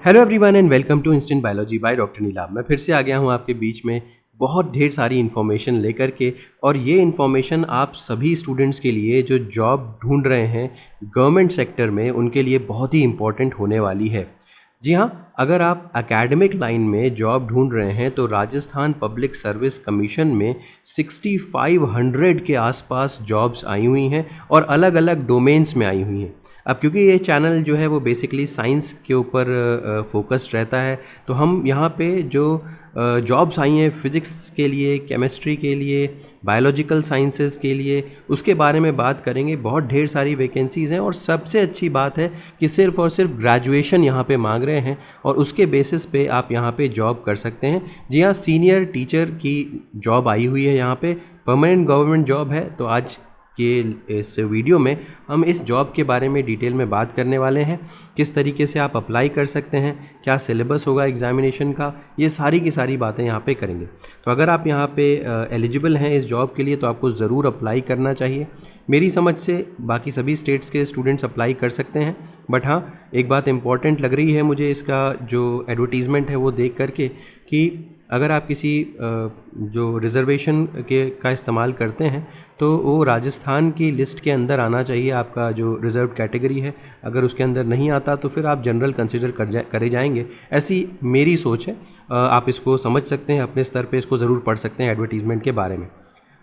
Hello everyone and welcome to instant biology by doctor Neelabh. मैं फिर से आ गया हूँ आपके बीच में बहुत ढेर सारी इन्फॉर्मेशन लेकर के। और ये इन्फॉर्मेशन आप सभी स्टूडेंट्स के लिए जो जॉब ढूंढ रहे हैं गवर्नमेंट सेक्टर में, उनके लिए बहुत ही इम्पॉर्टेंट होने वाली है। जी हाँ, अगर आप एकेडमिक लाइन में जॉब ढूंढ रहे हैं तो राजस्थान पब्लिक सर्विस कमीशन में 6500 के आसपास जॉब्स आई हुई हैं और अलग अलग डोमेन्स में आई हुई हैं। अब क्योंकि ये चैनल जो है वो बेसिकली साइंस के ऊपर फोकस्ड रहता है, तो हम यहाँ पे जो जॉब्स आई हैं फिज़िक्स के लिए, केमिस्ट्री के लिए, बायोलॉजिकल साइंसेस के लिए, उसके बारे में बात करेंगे। बहुत ढेर सारी वैकेंसीज़ हैं और सबसे अच्छी बात है कि सिर्फ़ और सिर्फ ग्रेजुएशन यहाँ पे मांग रहे हैं और उसके बेसिस पे आप यहाँ पे जॉब कर सकते हैं। जी हाँ, सीनियर टीचर की जॉब आई हुई है यहाँ पे, परमानेंट गवर्नमेंट जॉब है। तो आज के इस वीडियो में हम इस जॉब के बारे में डिटेल में बात करने वाले हैं। किस तरीके से आप अप्लाई कर सकते हैं, क्या सिलेबस होगा एग्जामिनेशन का, ये सारी की सारी बातें यहाँ पे करेंगे। तो अगर आप यहाँ पे एलिजिबल हैं इस जॉब के लिए तो आपको ज़रूर अप्लाई करना चाहिए। मेरी समझ से बाकी सभी स्टेट्स के स्टूडेंट्स अप्लाई कर सकते हैं, बट हाँ, एक बात इम्पॉर्टेंट लग रही है मुझे इसका जो एडवर्टीज़मेंट है वो देख करके कि अगर आप किसी जो रिज़र्वेशन का इस्तेमाल करते हैं तो वो राजस्थान की लिस्ट के अंदर आना चाहिए। आपका जो रिज़र्व कैटेगरी है, अगर उसके अंदर नहीं आता तो फिर आप जनरल कंसिडर करे जाएंगे, ऐसी मेरी सोच है। आप इसको समझ सकते हैं, अपने स्तर पे इसको ज़रूर पढ़ सकते हैं एडवर्टीज़मेंट के बारे में।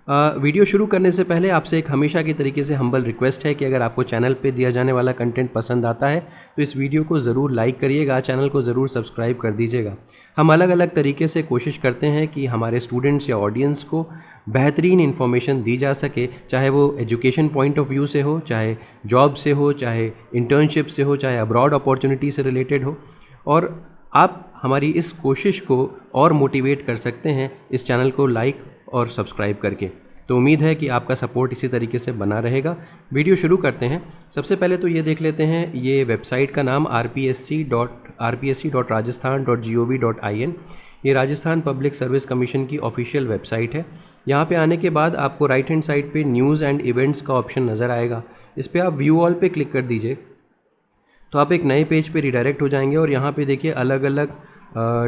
वीडियो शुरू करने से पहले आपसे एक हमेशा की तरीके से हम्बल रिक्वेस्ट है कि अगर आपको चैनल पे दिया जाने वाला कंटेंट पसंद आता है तो इस वीडियो को ज़रूर लाइक करिएगा, चैनल को ज़रूर सब्सक्राइब कर दीजिएगा। हम अलग अलग तरीके से कोशिश करते हैं कि हमारे स्टूडेंट्स या ऑडियंस को बेहतरीन इन्फॉर्मेशन दी जा सके, चाहे वो एजुकेशन पॉइंट ऑफ व्यू से हो, चाहे जॉब से हो, चाहे इंटर्नशिप से हो, चाहे अब्रॉड अपॉर्चुनिटी से रिलेटेड हो। और आप हमारी इस कोशिश को और मोटिवेट कर सकते हैं इस चैनल को लाइक और सब्सक्राइब करके। तो उम्मीद है कि आपका सपोर्ट इसी तरीके से बना रहेगा। वीडियो शुरू करते हैं। सबसे पहले तो ये देख लेते हैं, ये वेबसाइट का नाम rpsc.rajasthan.gov.in। ये राजस्थान पब्लिक सर्विस कमीशन की ऑफिशियल वेबसाइट है। यहाँ पे आने के बाद आपको राइट हैंड साइड पे न्यूज़ एंड इवेंट्स का ऑप्शन नज़र आएगा। इस पर आप व्यू ऑल पे क्लिक कर दीजिए तो आप एक नए पेज पे रिडायरेक्ट हो जाएंगे और यहाँ पे देखिए अलग अलग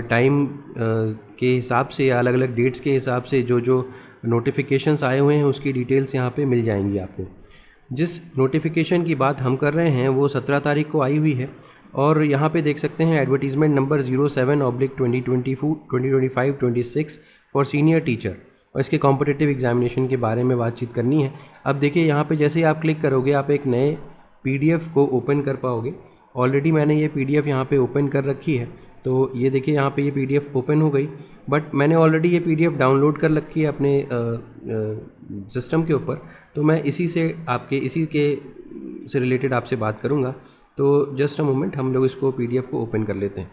टाइम के हिसाब से या अलग अलग डेट्स के हिसाब से जो जो नोटिफिकेशंस आए हुए हैं उसकी डिटेल्स यहाँ पे मिल जाएंगी आपको। जिस नोटिफिकेशन की बात हम कर रहे हैं वो 17 तारीख को आई हुई है और यहाँ पे देख सकते हैं advertisement number 07/2025-26 for senior teacher, और इसके कॉम्पिटिटिव एग्जामिनेशन के बारे में बातचीत करनी है। अब देखिए यहाँ पे जैसे ही आप क्लिक करोगे आप एक नए PDF को ओपन कर पाओगे। ऑलरेडी मैंने ये PDF यहाँ पे ओपन कर रखी है, तो ये देखिए यहाँ पे ये PDF ओपन हो गई, बट मैंने ऑलरेडी ये PDF डाउनलोड कर रखी है अपने सिस्टम के ऊपर। तो मैं इसी से रिलेटेड आपसे बात करूँगा। तो जस्ट अ मोमेंट, हम लोग इसको PDF को ओपन कर लेते हैं।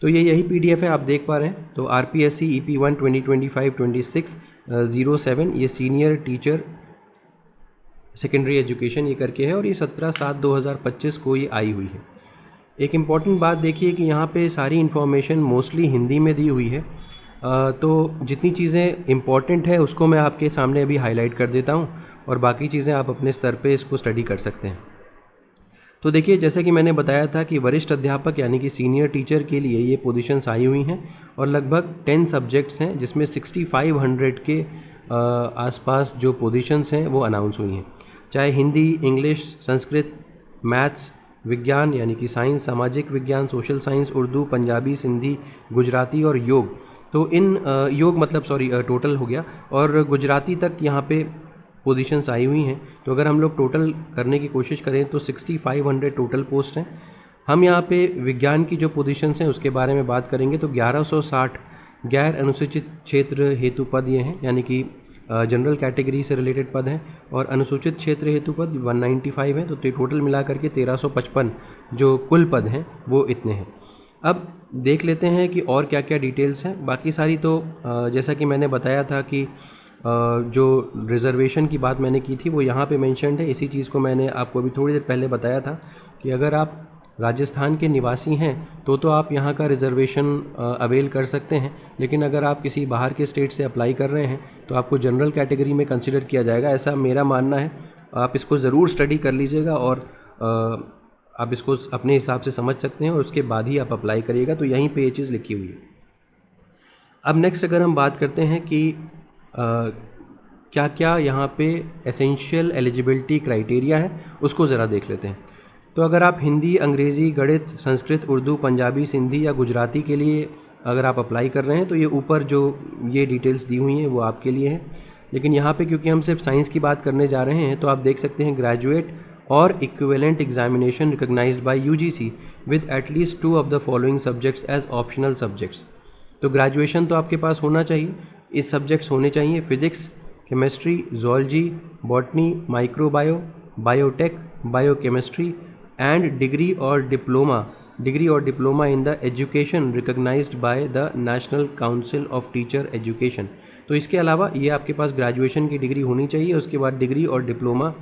तो ये यही PDF है, आप देख पा रहे हैं। तो RPSC EP1 2025-26 07, ये सीनियर टीचर सेकेंडरी एजुकेशन ये करके है और ये 17/7/2025 को ये आई हुई है। एक इम्पॉर्टेंट बात देखिए कि यहाँ पे सारी इन्फॉर्मेशन मोस्टली हिंदी में दी हुई है। तो जितनी चीज़ें इम्पॉर्टेंट है उसको मैं आपके सामने अभी हाईलाइट कर देता हूँ और बाकी चीज़ें आप अपने स्तर पे इसको स्टडी कर सकते हैं। तो देखिए, जैसे कि मैंने बताया था कि वरिष्ठ अध्यापक यानी कि सीनियर टीचर के लिए ये पोजीशंस आई हुई हैं और लगभग 10 सब्जेक्ट्स हैं, जिसमें 6500 के आसपास जो पोजीशंस हैं वो अनाउंस हुई हैं। चाहे हिंदी, इंग्लिश, संस्कृत, मैथ्स, विज्ञान यानी कि साइंस, सामाजिक विज्ञान, सोशल साइंस, उर्दू, पंजाबी, सिंधी, गुजराती और योग। तो इन योग मतलब टोटल हो गया, और गुजराती तक यहाँ पे पोजीशंस आई हुई हैं। तो अगर हम लोग टोटल करने की कोशिश करें तो 6500 टोटल पोस्ट हैं। हम यहाँ पे विज्ञान की जो पोजीशंस हैं उसके बारे में बात करेंगे तो 1160 गैर अनुसूचित क्षेत्र हेतु पद ये हैं, यानी कि जनरल कैटेगरी से रिलेटेड पद हैं, और अनुसूचित क्षेत्र हेतु पद 195 हैं। तो टोटल मिला करके 1355 जो कुल पद हैं वो इतने हैं। अब देख लेते हैं कि और क्या क्या डिटेल्स हैं। बाकी सारी तो जैसा कि मैंने बताया था कि जो रिज़र्वेशन की बात मैंने की थी वो यहाँ पे मेंशन्ड है। इसी चीज़ को मैंने आपको अभी थोड़ी देर पहले बताया था कि अगर आप राजस्थान के निवासी हैं तो आप यहाँ का रिज़र्वेशन अवेल कर सकते हैं, लेकिन अगर आप किसी बाहर के स्टेट से अप्लाई कर रहे हैं तो आपको जनरल कैटेगरी में कंसिडर किया जाएगा, ऐसा मेरा मानना है। आप इसको ज़रूर स्टडी कर लीजिएगा और आप इसको अपने हिसाब से समझ सकते हैं और उसके बाद ही आप अप्लाई करिएगा, तो यहीं पे ये चीज़ लिखी हुई है। अब नेक्स्ट अगर हम बात करते हैं कि क्या क्या यहाँ पे एसेंशियल एलिजिबिलिटी क्राइटेरिया है, उसको ज़रा देख लेते हैं। तो अगर आप हिंदी, अंग्रेज़ी, गणित, संस्कृत, उर्दू, पंजाबी, सिंधी या गुजराती के लिए अगर आप अप्लाई कर रहे हैं तो ये ऊपर जो ये डिटेल्स दी हुई हैं वो आपके लिए हैं। लेकिन यहाँ पे क्योंकि हम सिर्फ साइंस की बात करने जा रहे हैं तो आप देख सकते हैं ग्रेजुएट और equivalent examination recognised by UGC with at least 2 of the following subjects as optional subjects. तो ग्रेजुएशन तो आपके पास होना चाहिए, इस सब्जेक्ट्स होने चाहिए physics, chemistry, zoology, botany, microbio, biotech, biochemistry and degree और diploma in the education recognised by the national council of teacher education. तो इसके अलावा ये आपके पास ग्रेजुएशन की डिग्री होनी चाहिए, उसके बाद डिग्री और diploma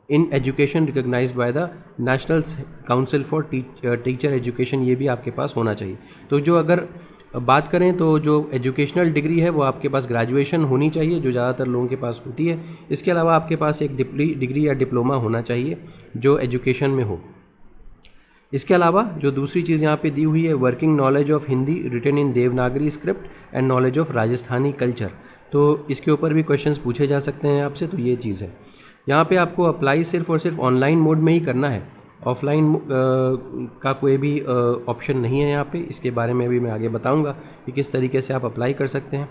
in education recognised by the national Council for Teacher Education, ये भी आपके पास होना चाहिए। तो जो अगर बात करें तो जो एजुकेशनल डिग्री है वो आपके पास ग्रेजुएशन होनी चाहिए, जो ज़्यादातर लोगों के पास होती है। इसके अलावा आपके पास एक डिग्री या डिप्लोमा होना चाहिए जो एजुकेशन में हो। इसके अलावा जो दूसरी चीज़ यहाँ पे दी हुई है, working knowledge of Hindi written in Devanagari script and knowledge of Rajasthani culture, तो इसके ऊपर भी क्वेश्चंस पूछे जा सकते हैं आपसे। तो ये चीज़ है, यहाँ पे आपको अप्लाई सिर्फ और सिर्फ ऑनलाइन मोड में ही करना है, ऑफलाइन का कोई भी ऑप्शन नहीं है यहाँ पे। इसके बारे में भी मैं आगे बताऊँगा कि किस तरीके से आप अप्लाई कर सकते हैं।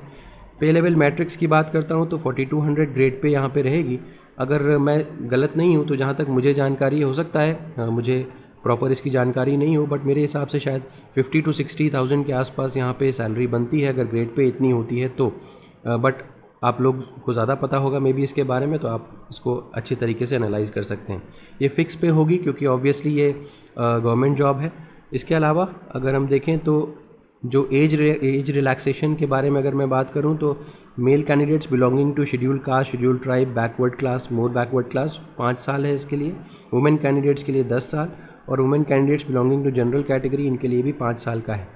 पे लेवल मैट्रिक्स की बात करता हूँ तो 4200 ग्रेड पे यहाँ पे रहेगी। अगर मैं गलत नहीं हूँ तो जहाँ तक मुझे जानकारी हो सकता है, मुझे प्रॉपर इसकी जानकारी नहीं हो, बट मेरे हिसाब से शायद 50 to 60,000 के आसपास यहाँ पे सैलरी बनती है अगर ग्रेड पे इतनी होती है तो। बट आप लोग को ज़्यादा पता होगा मे बी इसके बारे में, तो आप इसको अच्छी तरीके से एनालाइज कर सकते हैं। ये फ़िक्स पे होगी क्योंकि ऑब्वियसली ये गवर्नमेंट जॉब है। इसके अलावा अगर हम देखें तो जो एज रिलैक्सेशन के बारे में अगर मैं बात करूं तो male candidates belonging to scheduled caste, scheduled tribe, backward class, more backward class 5 साल है इसके लिए। वुमेन कैंडिडेट्स के लिए 10 साल और women candidates belonging to general category इनके लिए भी 5 साल का है।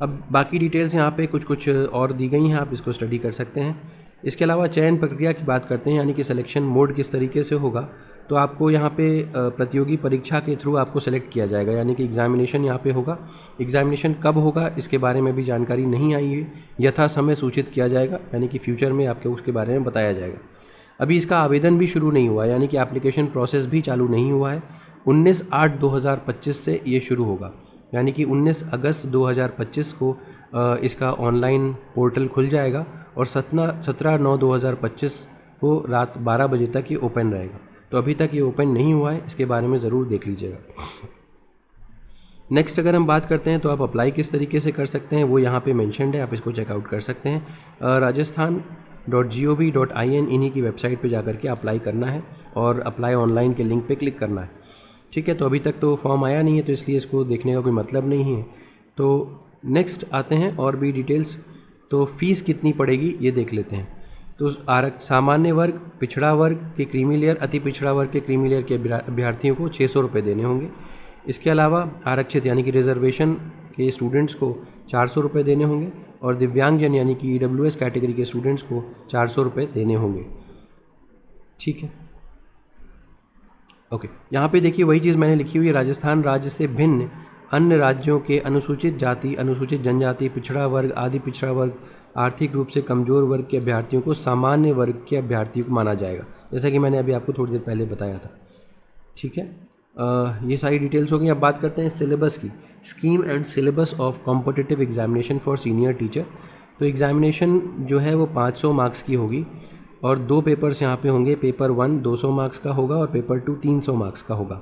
अब बाकी डिटेल्स यहाँ पे कुछ और दी गई हैं, आप इसको स्टडी कर सकते हैं। इसके अलावा चयन प्रक्रिया की बात करते हैं, यानी कि सिलेक्शन मोड किस तरीके से होगा। तो आपको यहाँ पे प्रतियोगी परीक्षा के थ्रू आपको सेलेक्ट किया जाएगा, यानी कि एग्जामिनेशन यहाँ पे होगा। एग्जामिनेशन कब होगा इसके बारे में भी जानकारी नहीं आई है, यथा समय सूचित किया जाएगा, यानी कि फ्यूचर में आपको उसके बारे में बताया जाएगा। अभी इसका आवेदन भी शुरू नहीं हुआ, यानी कि एप्लीकेशन प्रोसेस भी चालू नहीं हुआ है। 19/8/2025 से ये शुरू होगा, यानी कि 19 अगस्त 2025 को इसका ऑनलाइन पोर्टल खुल जाएगा और 17/9/2025 को रात 12 बजे तक ये ओपन रहेगा। तो अभी तक ये ओपन नहीं हुआ है, इसके बारे में ज़रूर देख लीजिएगा। नेक्स्ट अगर हम बात करते हैं तो आप अप्लाई किस तरीके से कर सकते हैं वो यहाँ पे मेंशन्ड है, आप इसको चेकआउट कर सकते हैं। rajasthan.gov.in इन्हीं की वेबसाइट पे जाकर के अप्लाई करना है और अप्लाई ऑनलाइन के लिंक पे क्लिक करना है। ठीक है, तो अभी तक तो फॉर्म आया नहीं है तो इसलिए इसको देखने का कोई मतलब नहीं है। तो नेक्स्ट आते हैं और भी डिटेल्स। तो फ़ीस कितनी पड़ेगी ये देख लेते हैं। तो सामान्य वर्ग, पिछड़ा वर्ग के क्रीमी लेयर, अति पिछड़ा वर्ग के क्रीमी लेयर के अभ्यर्थियों को 600 रुपये देने होंगे। इसके अलावा आरक्षित यानी कि रिजर्वेशन के स्टूडेंट्स को 400 रुपये देने होंगे और दिव्यांगजन यानी कि EWS कैटेगरी के स्टूडेंट्स को 400 रुपये देने होंगे। ठीक है, ओके। यहाँ पे देखिए वही चीज़ मैंने लिखी हुई है, राजस्थान राज्य से भिन्न अन्य राज्यों के अनुसूचित जाति, अनुसूचित जनजाति, पिछड़ा वर्ग, आदि पिछड़ा वर्ग, आर्थिक रूप से कमज़ोर वर्ग के अभ्यर्थियों को सामान्य वर्ग के अभ्यर्थियों को माना जाएगा, जैसा कि मैंने अभी आपको थोड़ी देर पहले बताया था। ठीक है, ये सारी डिटेल्स हो गई। अब बात करते हैं सिलेबस की। Scheme and syllabus of competitive examination for senior teacher. तो एग्जामिनेशन जो है वो 500 मार्क्स की होगी और 2 पेपर्स यहाँ पे होंगे। पेपर 1 200 मार्क्स का होगा और पेपर 2 300 मार्क्स का होगा।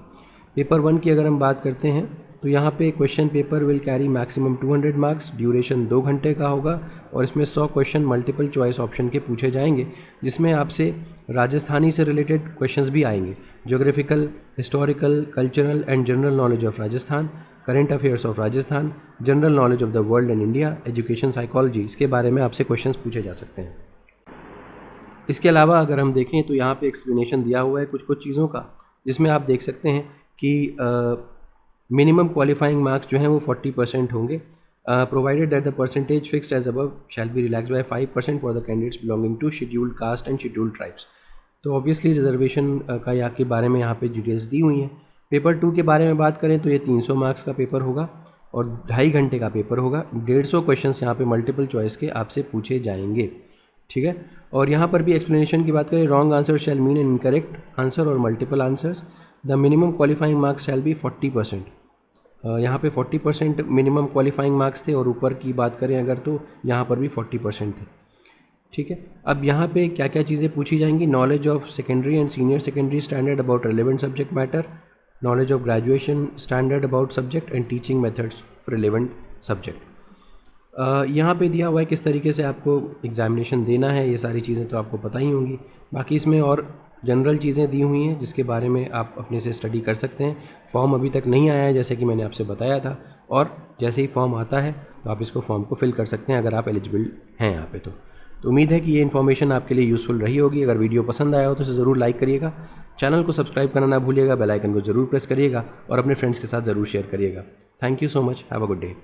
पेपर 1 की अगर हम बात करते हैं तो यहाँ पे question paper will carry maximum 200 marks, duration 2 घंटे का होगा और इसमें 100 क्वेश्चन मल्टीपल चॉइस ऑप्शन के पूछे जाएंगे, जिसमें आपसे राजस्थानी से रिलेटेड क्वेश्चंस भी आएंगे। Geographical, historical, cultural and general knowledge of Rajasthan, current affairs of Rajasthan, general knowledge of the world and India, education psychology, इसके बारे में आपसे क्वेश्चंस पूछे जा सकते हैं। इसके अलावा अगर हम देखें तो यहाँ पे एक्सप्लेनेशन दिया हुआ है कुछ चीज़ों का, जिसमें आप देख सकते हैं कि मिनिमम क्वालिफाइंग मार्क्स जो हैं वो 40% होंगे। Provided that the percentage fixed as above shall be relax by 5% for the candidates belonging to scheduled caste and scheduled tribes. तो ऑब्वियसली रिजर्वेशन का यहाँ के बारे में यहाँ पे डिटेल्स दी हुई हैं। पेपर 2 के बारे में बात करें तो ये 300 मार्क्स का पेपर होगा और 2.5 घंटे का पेपर होगा। 150 क्वेश्चंस यहाँ पे मल्टीपल चॉइस के आपसे पूछे जाएंगे, ठीक है। और यहाँ पर भी एक्सप्लेनेशन की बात करें, wrong answer shall mean an incorrect answer और multiple answers. The minimum qualifying marks shall be 40%। यहाँ पे 40% मिनिमम क्वालिफाइंग मार्क्स थे और ऊपर की बात करें अगर तो यहाँ पर भी 40% थे, ठीक है। अब यहाँ पे क्या क्या चीज़ें पूछी जाएंगी, knowledge of secondary and senior secondary standard about relevant subject matter, knowledge of graduation standard about subject and teaching methods for relevant subject. यहाँ पे दिया हुआ है किस तरीके से आपको एग्जामिनेशन देना है, ये सारी चीज़ें तो आपको पता ही होंगी। बाकी इसमें और जनरल चीज़ें दी हुई हैं जिसके बारे में आप अपने से स्टडी कर सकते हैं। फॉर्म अभी तक नहीं आया है जैसे कि मैंने आपसे बताया था, और जैसे ही फॉर्म आता है तो आप इसको फॉर्म को फिल कर सकते हैं अगर आप एलिजिबल हैं यहाँ पे। तो उम्मीद है कि ये इन्फॉर्मेशन आपके लिए यूज़फुल रही होगी। अगर वीडियो पसंद आया हो तो इसे ज़रूर लाइक करिएगा, चैनल को सब्सक्राइब करना ना भूलिएगा, बेल आइकन को ज़रूर प्रेस करिएगा और अपने फ्रेंड्स के साथ ज़रूर शेयर करिएगा। Thank you so much, have a good day.